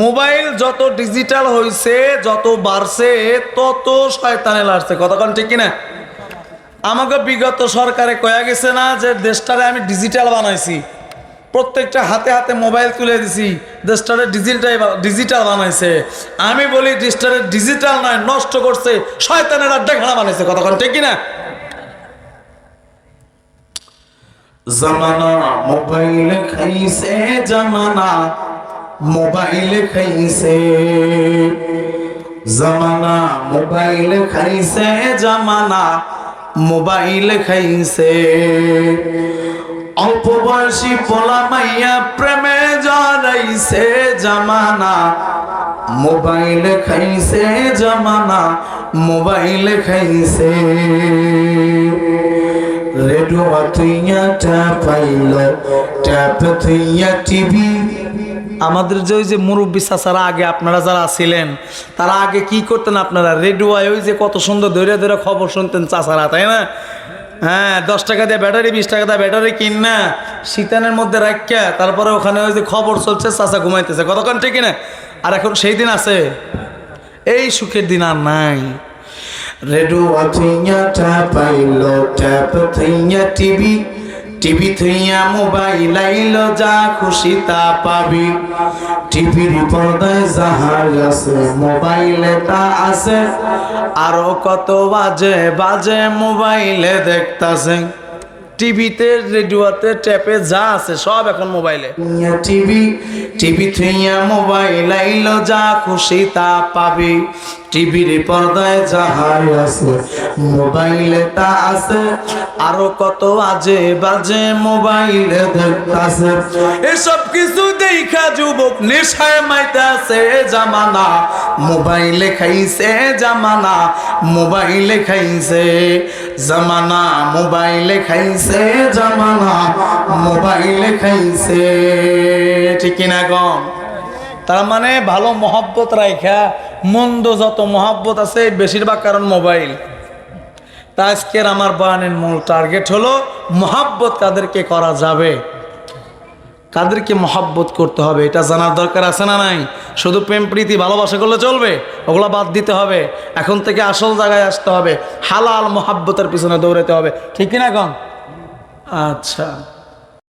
Mobile যত digital হয়েছে, যত বাড়ছে, তত শয়তানে লাগছে। কতক্ষণ ঠিক কিনা? আমাকে বিগত সরকারে কয়া গেছে না যে দেশটারে আমি ডিজিটাল বানাইছি, প্রত্যেকটা হাতে হাতে মোবাইল তুলে দিছি, দেশটারে ডিজিটাল বানাইছে। আমি বলি দেশটারে ডিজিটাল নয়, নষ্ট করছে, শয়তানের আড্ডাখানা বানাইছে। কতক্ষণ ঠিক কিনা? জামানা মোবাইল খাইছে, জামানা মোবাইল খাইছে, জামানা মোবাইল খাইছে, জামানা মোবাইল খাইছে। অল্প বয়সী পোলা মাইয়া প্রেমে জড়াইছে, জামানা মোবাইল খাইছে, জামানা মোবাইল খাইছে। রেডিও থুইয়া ট্যাপ আইল, ট্যাপ থুইয়া টিভি। আমাদের যে ওই যে মুরব্বী চাচারা আগে আপনারা যারা ছিলেন, তারা আগে কি করতেন? আপনারা রেডিও ওই যে কত সুন্দর ধরে ধরে খবর শুনতেন চাচারা, তাই না? হ্যাঁ, 10 টাকা দিয়ে ব্যাটারি, 20 টাকা দিয়ে ব্যাটারি কিন না, শীতানের মধ্যে রাখিয়া তারপরে ওখানে ওই যে খবর চলছে, চাচা ঘুমাইতেছে। কতক্ষণ ঠিক কিনা? আর এখন সেই দিন আছে? এই সুখের দিন আর নাই। রেডিও থুইয়া ট্যাপ আইল, ট্যাপ থুইয়া টিভি, টিভি থুইয়া মোবাইল আইল, যা খুশি তা পাবি। টিভির পর্দায় যাহা আছে, মোবাইলে তা আছে। আরো কত বাজে বাজে মোবাইলে দেখতাছে। টিভিতে, রেডিওতে, ট্যাপে যা আছে সব এখন মোবাইলে। টিভি, টিভি থুইয়া মোবাইল আইল, যা খুশি তা পাবি। টিভির পর্দায় যাহা আছে, মোবাইলে তা আছে। আরো কত বাজে বাজে মোবাইলে দেখতাছে। এসব কিছু দেখা যুবক নেশায় মাইতাছে, জামানা মোবাইলে খাইছে, জামানা মোবাইলে খাইছে, জামানা মোবাইলে খাইছে, জামানা মোবাইলে খাইছে। ঠিক কিনা কম? তার মানে ভালো মহব্বত রাইখা মন্দ যত মহব্বত আছে বেশিরভাগ কারণ মোবাইল। তা আজকের আমার বয়ানের মূল টার্গেট হলো মহব্বত কাদেরকে করা যাবে, কাদেরকে মহব্বত করতে হবে, এটা জানার দরকার আছে না নাই? শুধু প্রেম প্রীতি ভালোবাসা করলে চলবে? ওগুলো বাদ দিতে হবে। এখন থেকে আসল জায়গায় আসতে হবে, হালাল মহব্বতের পিছনে দৌড়াতে হবে। ঠিক কিনা কম? আচ্ছা।